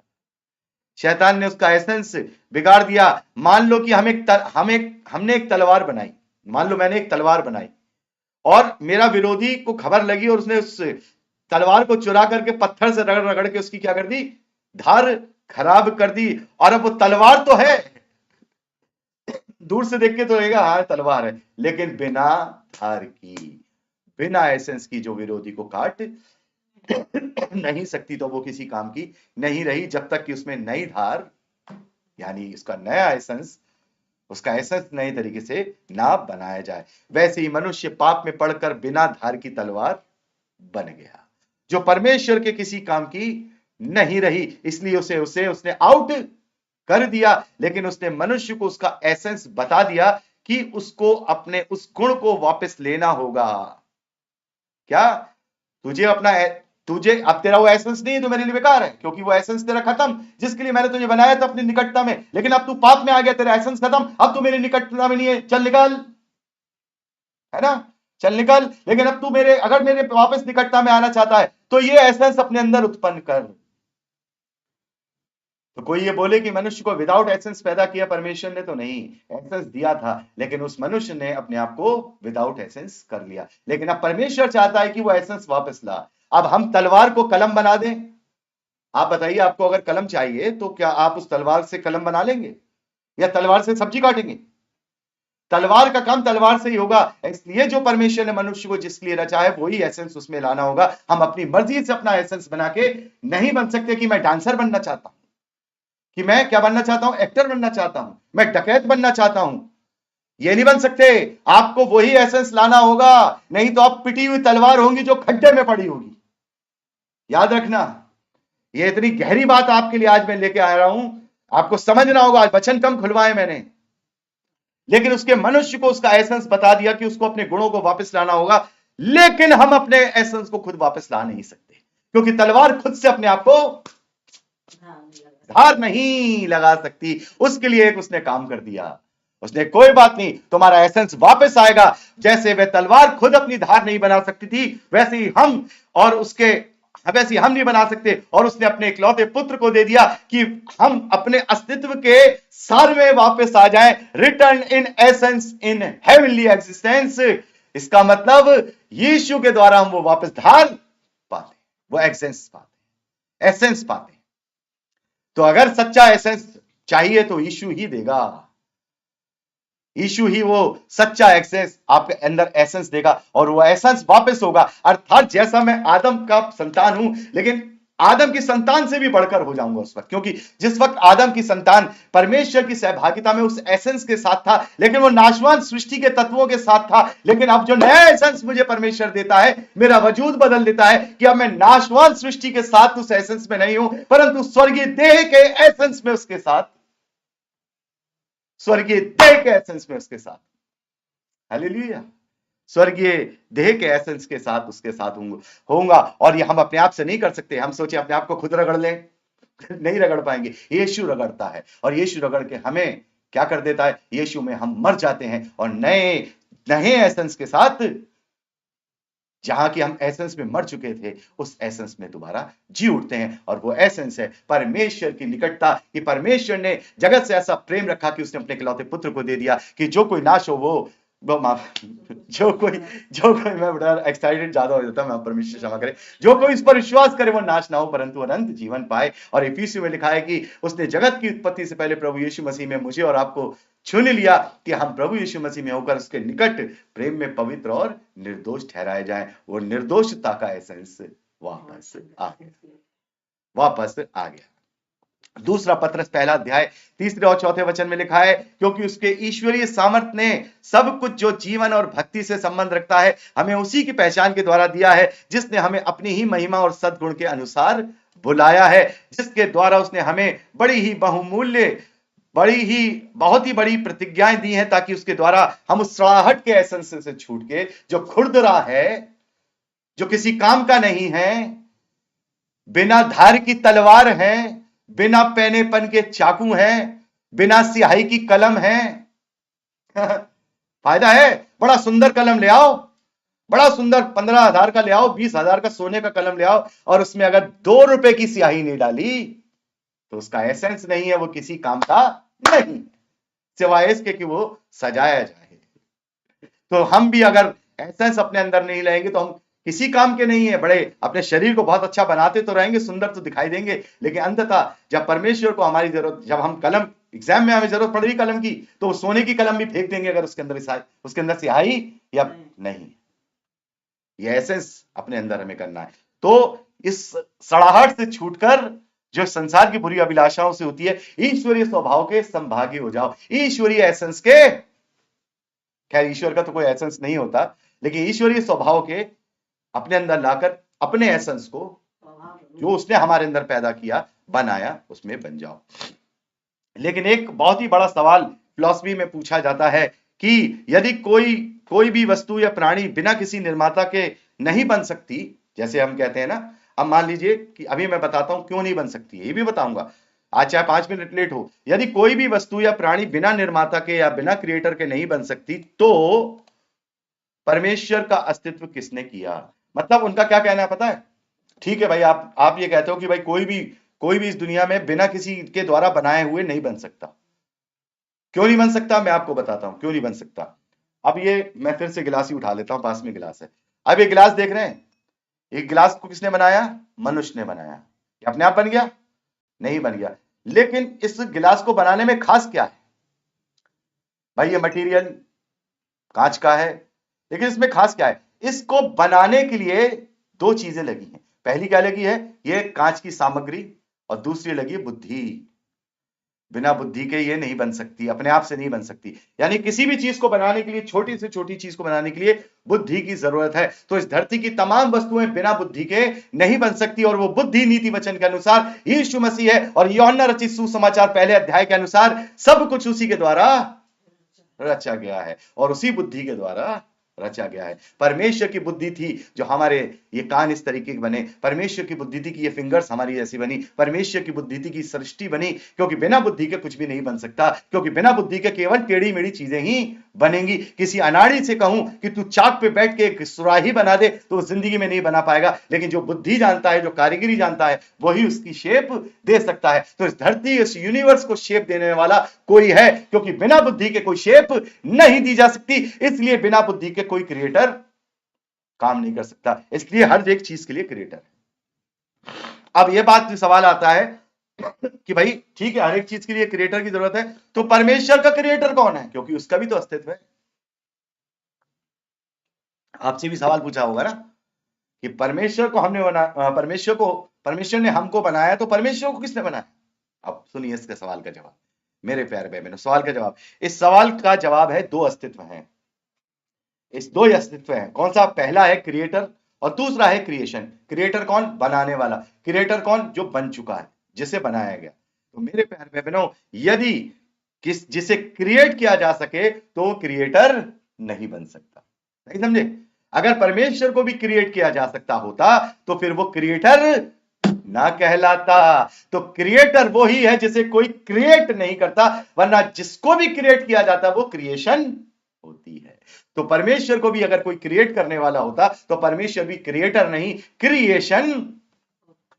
शैतान ने उसका एसेंस बिगाड़ दिया। मान लो कि हमने एक तलवार बनाई, मान लो मैंने एक तलवार बनाई, और मेरा विरोधी को खबर लगी, और उसने उस तलवार को चुरा करके पत्थर से रगड़ रगड़ के उसकी क्या कर दी, धार खराब कर दी। और अब वो तलवार तो है, दूर से देख के तो लगेगा हाँ तलवार है, लेकिन बिना धार की, बिना एसेंस की, जो विरोधी को काट नहीं सकती, तो वो किसी काम की नहीं रही, जब तक कि उसमें नई धार, यानी उसका नया एसेंस, उसका एसेंस नए तरीके से ना बनाया जाए। वैसे ही मनुष्य पाप में पड़कर बिना धार की तलवार बन गया, जो परमेश्वर के किसी काम की नहीं रही। इसलिए उसने आउट कर दिया। लेकिन उसने मनुष्य को उसका एसेंस बता दिया कि उसको अपने उस गुण को वापस लेना होगा। क्या? तुझे अब तेरा वो एसेंस नहीं है तो मेरे लिए बेकार है, क्योंकि वो एसेंस तेरा खत्म, जिसके लिए मैंने तुझे बनाया था अपनी निकटता में। लेकिन अब तू पाप में आ गया, तेरा एसेंस खत्म, अब तू मेरी निकटता में नहीं है, चल निकल, है ना, चल निकल। लेकिन अब तू अगर मेरे वापस निकटता में आना चाहता है तो ये एसेंस अपने अंदर उत्पन्न कर। तो कोई ये बोले कि मनुष्य को विदाउट एसेंस पैदा किया परमेश्वर ने, तो नहीं, एसेंस दिया था, लेकिन उस मनुष्य ने अपने आप को विदाउट एसेंस कर लिया। लेकिन अब परमेश्वर चाहता है कि वो एसेंस वापस ला। अब हम तलवार को कलम बना दें? आप बताइए, आपको अगर कलम चाहिए तो क्या आप उस तलवार से कलम बना लेंगे, या तलवार से सब्जी काटेंगे? तलवार का काम तलवार से ही होगा। इसलिए जो परमेश्वर ने मनुष्य को जिसके लिए रचा है वही एसेंस उसमें लाना होगा। हम अपनी मर्जी से अपना एसेंस बना के नहीं बन सकते कि मैं डांसर बनना चाहता हूं, कि मैं क्या बनना चाहता हूं, एक्टर बनना चाहता हूं, मैं डकैत बनना चाहता हूं। ये नहीं बन सकते। आपको वही एसेंस लाना होगा, नहीं तो आप पिटी हुई तलवार होंगी जो खड्डे में पड़ी होगी। याद रखना, ये इतनी गहरी बात आपके लिए आज मैं लेके आ रहा हूं, आपको समझना होगा। आज वचन कम खुलवाए मैंने, लेकिन उसके मनुष्य को उसका एसेंस बता दिया कि उसको अपने गुणों को वापस लाना होगा। लेकिन हम अपने एसेंस को खुद वापस ला नहीं सकते, क्योंकि तलवार खुद से अपने आप को धार नहीं लगा सकती। उसके लिए एक उसने काम कर दिया। उसने, कोई बात नहीं, तुम्हारा एसेंस वापस आएगा। जैसे वह तलवार खुद अपनी धार नहीं बना सकती थी, वैसे ही हम और उसके वैसे हम नहीं बना सकते, और उसने अपने इकलौते पुत्र को दे दिया कि हम अपने अस्तित्व के सार में वापस आ जाएं, return in essence in heavenly existence. इसका मतलब यीशु के द्वारा हम वो वापस ढाल पाते, वो एसेंस पाते, एसेंस पाते। तो अगर सच्चा एसेंस चाहिए तो यीशु ही देगा, यीशु ही वो सच्चा एसेंस आपके अंदर एसेंस देगा, और वो एसेंस वापस होगा। अर्थात जैसा मैं आदम का संतान हूं, लेकिन आदम की संतान से भी बढ़कर हो जाऊंगा उस वक्त, क्योंकि जिस वक्त आदम की संतान परमेश्वर की सहभागिता में उस एसेंस के साथ था, लेकिन वो नाशवान सृष्टि के तत्वों के साथ था। लेकिन अब जो नया एसेंस मुझे परमेश्वर देता है, मेरा वजूद बदल देता है कि अब मैं नाशवान सृष्टि के साथ उस एसेंस में नहीं हूं, परंतु स्वर्गीय देह के एसेंस में उसके साथ, स्वर्गीय देह के एसेंस में उसके साथ, हालेलुया, स्वर्गीय देह के एसेंस के साथ उसके साथ होऊंगा। और ये हम अपने आप से नहीं कर सकते। हम सोचे अपने आप को खुद रगड़ लें, नहीं रगड़ पाएंगे, यीशु रगड़ता है, और यीशु रगड़ के हमें क्या कर देता है, यीशु में हम मर जाते हैं और नए नए एसेंस के साथ, जहां कि हम एसेंस में मर चुके थे, उस एसेंस में दोबारा जी उठते हैं। और वो एसेंस है परमेश्वर की निकटता, कि परमेश्वर ने जगत से ऐसा प्रेम रखा कि उसने अपने इकलौते पुत्र को दे दिया कि जो कोई नाश हो वो जो कोई मैं बड़ा एक्साइटेड ज्यादा हो जाता, मैं परमेश्वर क्षमा करे, जो कोई इस पर विश्वास करे वो नाश ना हो परंतु अनंत जीवन पाए। और इफिसियों में लिखा है कि उसने जगत की उत्पत्ति से पहले प्रभु यीशु मसीह में मुझे और आपको चुन लिया कि हम प्रभु यीशु मसीह में होकर उसके निकट प्रेम में पवित्र और निर्दोष ठहराए जाएं। वो निर्दोषता का एसेंस वापस आ गया, वापस आ गया। दूसरा पत्रस पहला अध्याय 3 और 4 वचन में लिखा है, क्योंकि उसके ईश्वरीय सामर्थ ने सब कुछ जो जीवन और भक्ति से संबंध रखता है हमें उसी की पहचान के द्वारा दिया है, जिसने हमें अपनी ही महिमा और सद्गुण के अनुसार बुलाया है, जिसके द्वारा उसने हमें बड़ी ही बहुमूल्य बहुत ही बड़ी प्रतिज्ञाएं दी हैं, ताकि उसके द्वारा हम उस सड़ाहट के एसेंस से छूट के, जो खुरदरा है, जो किसी काम का नहीं है, बिना धार की तलवार है, बिना पैनेपन के चाकू है, बिना स्याही की कलम है। फायदा है, बड़ा सुंदर कलम ले आओ, बड़ा सुंदर 15,000 का ले आओ, 20,000 का सोने का कलम ले आओ, और उसमें अगर 2 रुपए की स्याही नहीं डाली तो उसका एसेंस नहीं है, वो किसी काम का नहीं, सिवाय इसके कि वो सजाया जाए। तो हम भी अगर एसेंस अपने अंदर नहीं लाएंगे तो हम किसी काम के नहीं है। बड़े अपने शरीर को बहुत अच्छा बनाते तो रहेंगे, सुंदर तो दिखाई देंगे, लेकिन अंततः जब परमेश्वर को हमारी जरूरत, जब हम कलम, एग्जाम में हमें जरूरत पड़ रही कलम की, तो वो सोने की कलम भी फेंक देंगे अगर उसके अंदर स्याही या नहीं। ये एसेंस अपने अंदर हमें करना है। तो इस सड़ाहट से छूटकर, जो संसार की बुरी अभिलाषाओं से होती है, ईश्वरीय स्वभाव के संभागी हो जाओ, ईश्वरीय एसेंस के, खैर ईश्वर का तो कोई एसेंस नहीं होता, लेकिन ईश्वरीय स्वभाव के अपने अंदर लाकर अपने एसेंस को, जो उसने हमारे अंदर पैदा किया, बनाया, उसमें बन जाओ। लेकिन एक बहुत ही बड़ा सवाल फिलॉसफी में पूछा जाता है कि यदि कोई भी वस्तु या प्राणी बिना किसी निर्माता के नहीं बन सकती, जैसे हम कहते हैं ना, अब मान लीजिए कि अभी मैं बताता हूं क्यों नहीं बन सकती, ये भी बताऊंगा, आज चाहे 5 मिनट लेट हो। यदि कोई भी वस्तु या प्राणी बिना निर्माता के या बिना क्रिएटर के नहीं बन सकती, तो परमेश्वर का अस्तित्व किसने किया? मतलब उनका क्या कहना है पता है? ठीक है भाई, आप ये कहते हो कि भाई कोई भी इस दुनिया में बिना किसी के द्वारा बनाए हुए नहीं बन सकता। क्यों नहीं बन सकता? मैं आपको बताता हूं क्यों नहीं बन सकता। अब ये मैं फिर से गिलास ही उठा लेता हूं, पास में गिलास है। अब ये गिलास देख रहे हैं, एक गिलास को किसने बनाया? मनुष्य ने बनाया। ये अपने आप बन गया? नहीं बन गया। लेकिन इस गिलास को बनाने में खास क्या है भाई? ये मटेरियल कांच का है, लेकिन इसमें खास क्या है? इसको बनाने के लिए 2 चीजें लगी हैं। पहली क्या लगी है? ये कांच की सामग्री, और दूसरी लगी बुद्धि। बिना बुद्धि के ये नहीं बन सकती, अपने आप से नहीं बन सकती। यानी किसी भी चीज को बनाने के लिए, छोटी से छोटी चीज को बनाने के लिए बुद्धि की जरूरत है। तो इस धरती की तमाम वस्तुएं बिना बुद्धि के नहीं बन सकती, और वो बुद्धि नीति वचन के अनुसार यीशु मसीह है। और यूहन्ना रचित सुसमाचार पहले अध्याय के अनुसार सब कुछ उसी के द्वारा रचा गया है और उसी बुद्धि के द्वारा रचा गया है। परमेश्वर की बुद्धि थी जो हमारे ये कान इस तरीके के बने, परमेश्वर की बुद्धि थी कि ये फिंगर्स हमारी जैसी बनी, परमेश्वर की बुद्धि थी कि सृष्टि बनी, क्योंकि बिना बुद्धि के कुछ भी नहीं बन सकता, क्योंकि बिना बुद्धि के केवल टेढ़ी मेढ़ी चीजें ही बनेंगी। किसी अनाड़ी से कहूं कि तू चाक पे बैठ के एक सुराही बना दे तो जिंदगी में नहीं बना पाएगा, लेकिन जो बुद्धि जानता है, जो कारीगरी जानता है, वही उसकी शेप दे सकता है। तो इस धरती, इस यूनिवर्स को शेप देने वाला कोई है, क्योंकि बिना बुद्धि के कोई शेप नहीं दी जा सकती, इसलिए बिना बुद्धि के कोई क्रिएटर काम नहीं कर सकता, इसलिए हर एक चीज के लिए क्रिएटर है। अब यह बात सवाल आता है कि भाई ठीक है, हर एक चीज के लिए क्रिएटर की जरूरत है, तो परमेश्वर का क्रिएटर कौन है? क्योंकि उसका भी तो अस्तित्व है। आपसे भी सवाल पूछा होगा ना कि परमेश्वर को हमने बनाया, परमेश्वर ने हमको बनाया, तो परमेश्वर को किसने बनाया? अब सुनिए इसके सवाल का जवाब, मेरे प्यारे भाई बहनों। सवाल का जवाब, इस सवाल का जवाब है दो अस्तित्व हैं। इस दो अस्तित्व हैं। कौन सा? पहला है क्रिएटर और दूसरा है क्रिएशन। क्रिएटर कौन? बनाने वाला। क्रिएटर कौन? जो बन चुका है, जिसे बनाया गया। तो मेरे प्यारे भाई बहनों, यदि जिसे क्रिएट किया जा सके तो क्रिएटर नहीं बन सकता। नहीं समझे? अगर परमेश्वर को भी क्रिएट किया जा सकता होता तो फिर वो क्रिएटर ना कहलाता। तो क्रिएटर वो ही है जिसे कोई क्रिएट नहीं करता, वरना जिसको भी क्रिएट किया जाता वो क्रिएशन होती है। तो परमेश्वर को भी अगर कोई क्रिएट करने वाला होता तो परमेश्वर भी क्रिएटर नहीं, क्रिएशन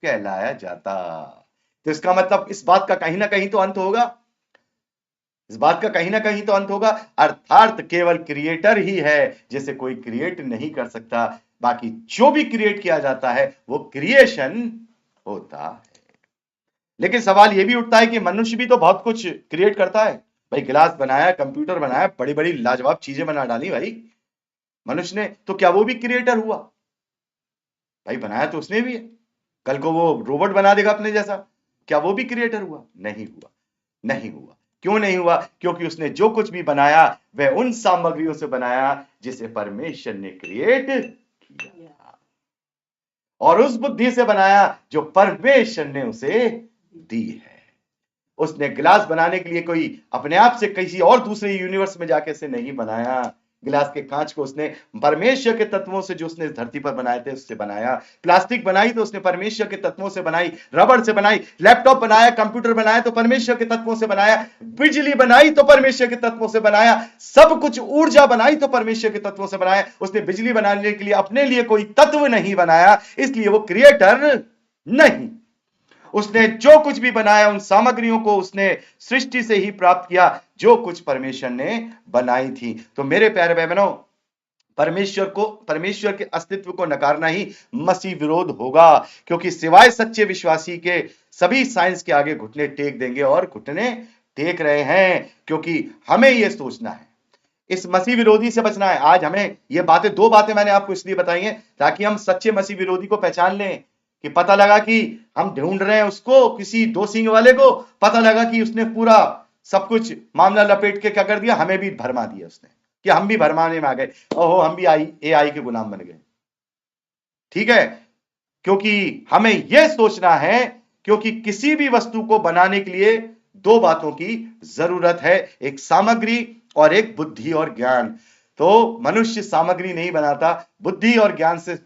कहलाया जाता। तो इसका मतलब इस बात का कहीं ना कहीं तो अंत होगा, इस बात का कहीं ना कहीं तो अंत होगा, अर्थात केवल क्रिएटर ही है जिसे कोई क्रिएट नहीं कर सकता, बाकी जो भी क्रिएट किया जाता है वो क्रिएशन होता है। लेकिन सवाल यह भी उठता है कि मनुष्य भी तो बहुत कुछ क्रिएट करता है। भाई गिलास बनाया, कंप्यूटर बनाया, बड़ी बड़ी लाजवाब चीजें बना डाली भाई मनुष्य ने, तो क्या वो भी क्रिएटर हुआ? भाई बनाया तो उसने भी है, कल को वो रोबोट बना देगा अपने जैसा, क्या वो भी क्रिएटर हुआ? नहीं हुआ, नहीं हुआ। क्यों नहीं हुआ? क्योंकि उसने जो कुछ भी बनाया वह उन सामग्रियों से बनाया जिसे परमेश्वर ने क्रिएट किया, और उस बुद्धि से बनाया जो परमेश्वर ने उसे दी है। उसने गिलास बनाने के लिए कोई अपने आप से किसी और दूसरे यूनिवर्स में जाके से नहीं बनाया। गिलास के कांच को उसने परमेश्वर के तत्वों से, जो उसने धरती पर बनाए थे, उससे बनाया। प्लास्टिक बनाई तो उसने परमेश्वर के तत्वों से बनाई, रबड़ से बनाई। लैपटॉप बनाया, कंप्यूटर बनाया तो परमेश्वर के तत्वों से बनाया। बिजली बनाई तो परमेश्वर के तत्वों से बनाया। सब कुछ, ऊर्जा बनाई तो परमेश्वर के तत्वों से बनाया। उसने बिजली बनाने के लिए अपने लिए कोई तत्व नहीं बनाया, इसलिए वो क्रिएटर नहीं। उसने जो कुछ भी बनाया उन सामग्रियों को उसने सृष्टि से ही प्राप्त किया जो कुछ परमेश्वर ने बनाई थी। तो मेरे प्यारे भाई बहनों, परमेश्वर के अस्तित्व को नकारना ही मसीह विरोध होगा, क्योंकि सिवाय सच्चे विश्वासी के सभी साइंस के आगे घुटने टेक देंगे और घुटने टेक रहे हैं, क्योंकि हमें यह सोचना है, इस मसीह विरोधी से बचना है। आज हमें ये बातें, दो बातें मैंने आपको इसलिए बताई हैं ताकि हम सच्चे मसीह विरोधी को पहचान लें, कि पता लगा कि हम ढूंढ रहे हैं उसको, किसी दो सींग वाले को, पता लगा कि उसने पूरा सब कुछ मामला लपेट के क्या कर दिया, हमें भी भरमा दिया उसने, कि हम भी भरमाने में आ गए, ओहो हम भी एआई के गुलाम बन गए। ठीक है, क्योंकि हमें यह सोचना है, क्योंकि किसी भी वस्तु को बनाने के लिए दो बातों की जरूरत है, एक सामग्री और एक बुद्धि और ज्ञान। तो मनुष्य सामग्री नहीं बनाता, बुद्धि और ज्ञान से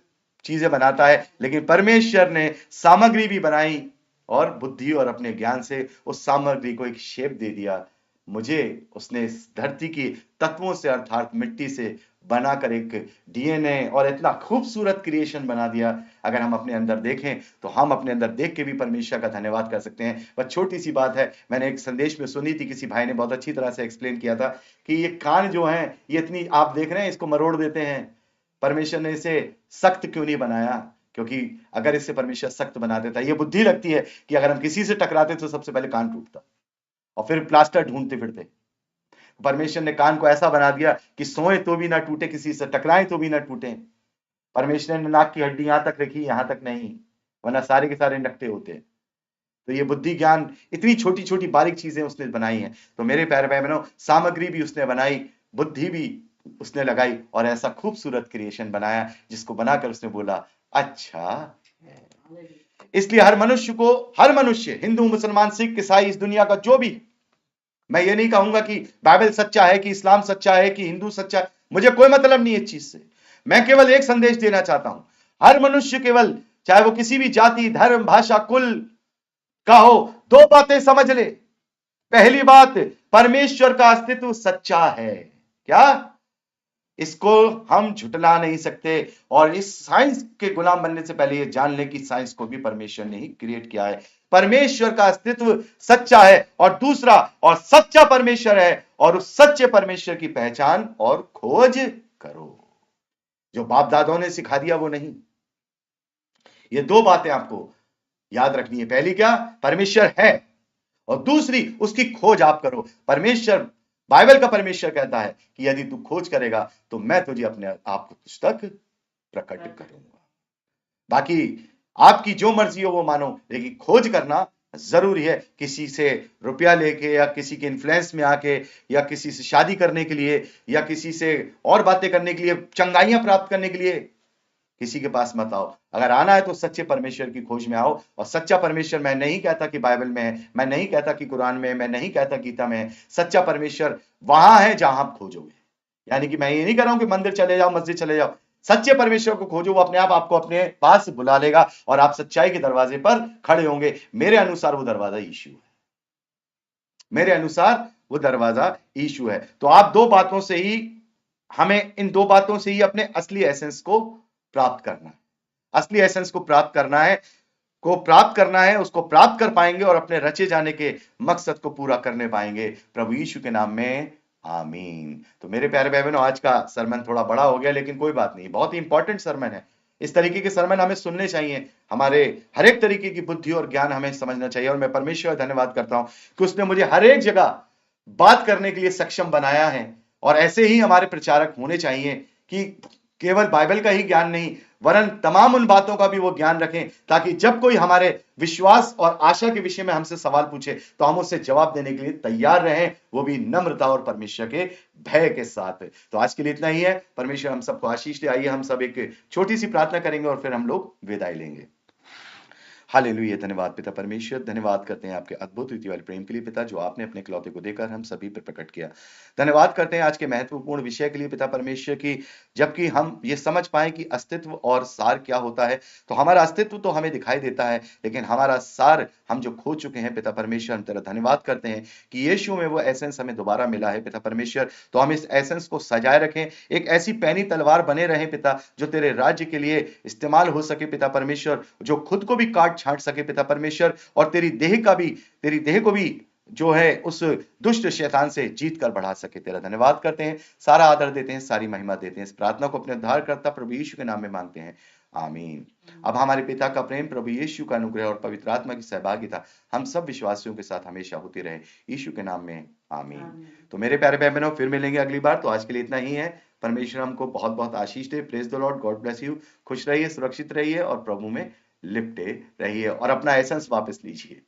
चीजें बनाता है, लेकिन परमेश्वर ने सामग्री भी बनाई और बुद्धि और अपने ज्ञान से उस सामग्री को एक शेप दे दिया। मुझे उसने इस धरती की तत्वों से, अर्थात मिट्टी से बनाकर एक डीएनए और इतना खूबसूरत क्रिएशन बना दिया। अगर हम अपने अंदर देखें तो हम अपने अंदर देख के भी परमेश्वर का धन्यवाद कर सकते हैं। बस छोटी सी बात है, मैंने एक संदेश में सुनी थी, किसी भाई ने बहुत अच्छी तरह से एक्सप्लेन किया था कि ये कान जो है ये इतनी, आप देख रहे हैं इसको मरोड़ देते हैं, परमेश्वर ने इसे सख्त क्यों नहीं बनाया? क्योंकि अगर इसे परमेश्वर सख्त बना देता, ये बुद्धि लगती है कि अगर हम किसी से टकराते तो सबसे पहले कान टूटता और फिर प्लास्टर ढूंढते फिरते। परमेश्वर ने कान को ऐसा बना दिया कि सोए तो भी ना टूटे, किसी से टकराए तो भी ना टूटे। परमेश्वर ने नाक की हड्डी यहां तक रखी, यहां तक नहीं, वरना सारे के सारे नकटे होते। तो ये बुद्धि ज्ञान, इतनी छोटी छोटी बारीक चीजें उसने बनाई हैं। तो मेरे प्यारे भाई बहनों, सामग्री भी उसने बनाई, बुद्धि भी उसने लगाई और ऐसा खूबसूरत क्रिएशन बनाया जिसको बनाकर उसने बोला अच्छा है। इसलिए हर मनुष्य, हिंदू, मुसलमान, सिख, ईसाई, इस दुनिया का जो भी, मैं ये नहीं कहूंगा कि बाइबल सच्चा है, कि इस्लाम सच्चा है, कि हिंदू सच्चा है, मुझे कोई मतलब नहीं है इस चीज से। मैं केवल एक संदेश देना चाहता हूं, हर मनुष्य केवल, चाहे वो किसी भी जाति, धर्म, भाषा, कुल का हो, दो बातें समझ ले। पहली बात, परमेश्वर का अस्तित्व सच्चा है। क्या? इसको हम झुटला नहीं सकते। और इस साइंस के गुलाम बनने से पहले ये जान लें कि साइंस को भी परमेश्वर ने ही क्रिएट किया है। परमेश्वर का अस्तित्व सच्चा है। और दूसरा, और सच्चा परमेश्वर है, और उस सच्चे परमेश्वर की पहचान और खोज करो। जो बाप दादाओं ने सिखा दिया वो नहीं। ये दो बातें आपको याद रखनी है। पहली क्या? परमेश्वर है, और दूसरी, उसकी खोज आप करो। परमेश्वर, बाइबल का परमेश्वर कहता है कि यदि तू खोज करेगा तो मैं तुझे अपने आप को तुझ तक प्रकट करूंगा। बाकी आपकी जो मर्जी हो वो मानो, लेकिन खोज करना जरूरी है। किसी से रुपया लेके, या किसी के इन्फ्लुएंस में आके, या किसी से शादी करने के लिए, या किसी से और बातें करने के लिए, चंगाइयां प्राप्त करने के लिए किसी के पास मत आओ। अगर आना है तो सच्चे परमेश्वर की खोज में आओ। और सच्चा परमेश्वर, मैं नहीं कहता कि बाइबल में है, मैं नहीं कहता कि कुरान में है, मैं नहीं कहता गीता में है। सच्चा परमेश्वर वहां है जहां आप खोजोगे। यानी कि मैं ये नहीं कह रहा हूं कि मंदिर चले जाओ, मस्जिद चले जाओ। सच्चे परमेश्वर को खोजो, वो अपने आप आपको अपने पास बुला लेगा, और आप सच्चाई के दरवाजे पर खड़े होंगे। मेरे अनुसार वो दरवाजा यीशु है। मेरे अनुसार वो दरवाजा यीशु है। तो आप दो बातों से ही, हमें इन दो बातों से ही अपने असली एसेंस को प्राप्त करना है। असली एसेंस को प्राप्त करना है, उसको प्राप्त कर पाएंगे, और अपने रचे जाने के मकसद को पूरा करने पाएंगे प्रभु यीशु के नाम में। आमीन। तो मेरे प्यारे भाई बहनों, आज का सरमन थोड़ा बड़ा हो गया, लेकिन कोई बात नहीं, बहुत ही इंपॉर्टेंट सरमन है। इस तरीके के सरमन हमें सुनने चाहिए। हमारे हर एक तरीके की बुद्धि और ज्ञान हमें समझना चाहिए। और मैं परमेश्वर का धन्यवाद करता हूं कि उसने मुझे हर एक जगह बात करने के लिए सक्षम बनाया है। और ऐसे ही हमारे प्रचारक होने चाहिए कि केवल बाइबल का ही ज्ञान नहीं, वरन तमाम उन बातों का भी वो ज्ञान रखें, ताकि जब कोई हमारे विश्वास और आशा के विषय में हमसे सवाल पूछे तो हम उससे जवाब देने के लिए तैयार रहें, वो भी नम्रता और परमेश्वर के भय के साथ। तो आज के लिए इतना ही है। परमेश्वर हम सबको आशीष दे। आइए हम सब एक छोटी सी प्रार्थना करेंगे और फिर हम लोग विदाई लेंगे। हालेलुया। धन्यवाद पिता परमेश्वर, धन्यवाद करते हैं आपके अद्भुत रीति वाले प्रेम के लिए पिता, जो आपने अपने इकलौते को देकर हम सभी पर प्रकट किया। धन्यवाद करते हैं आज के महत्वपूर्ण विषय के लिए पिता परमेश्वर की, जबकि हम ये समझ पाए कि अस्तित्व और सार क्या होता है। तो हमारा अस्तित्व तो हमें दिखाई देता है, लेकिन हमारा सार हम जो खो चुके हैं पिता परमेश्वर, हम तेरा धन्यवाद करते हैं कि यीशु में वो एसेंस हमें दोबारा मिला है पिता परमेश्वर। तो हम इस एसेंस को सजाए रखें, एक ऐसी पैनी तलवार बने रहे पिता, जो तेरे राज्य के लिए इस्तेमाल हो सके पिता परमेश्वर, जो खुद को भी काट छांट सके पिता परमेश्वर, और तेरी देह को भी जो है उस दुष्ट शैतान से जीत कर बढ़ा सके। तेरा धन्यवाद करते हैं, सारा आदर देते हैं, सारी महिमा देते हैं। इस प्रार्थना को अपने उद्धारकर्ता प्रभु यीशु के नाम में मांगते हैं, आमीन। अब हमारे पिता का प्रेम, प्रभु यीशु का अनुग्रह और पवित्र आत्मा की सहभागिता हम सब विश्वासियों के साथ हमेशा होती रहे, यीशु के नाम में, आमीन। तो मेरे प्यारे भाई बहनों, फिर मिलेंगे अगली बार। तो आज के लिए इतना ही है। परमेश्वर हमको बहुत बहुत आशीष दे। Praise the Lord, God bless you. खुश रहिए, सुरक्षित रहिए, और प्रभु में लिपटे रहिए, और अपना एसेंस वापस लीजिए।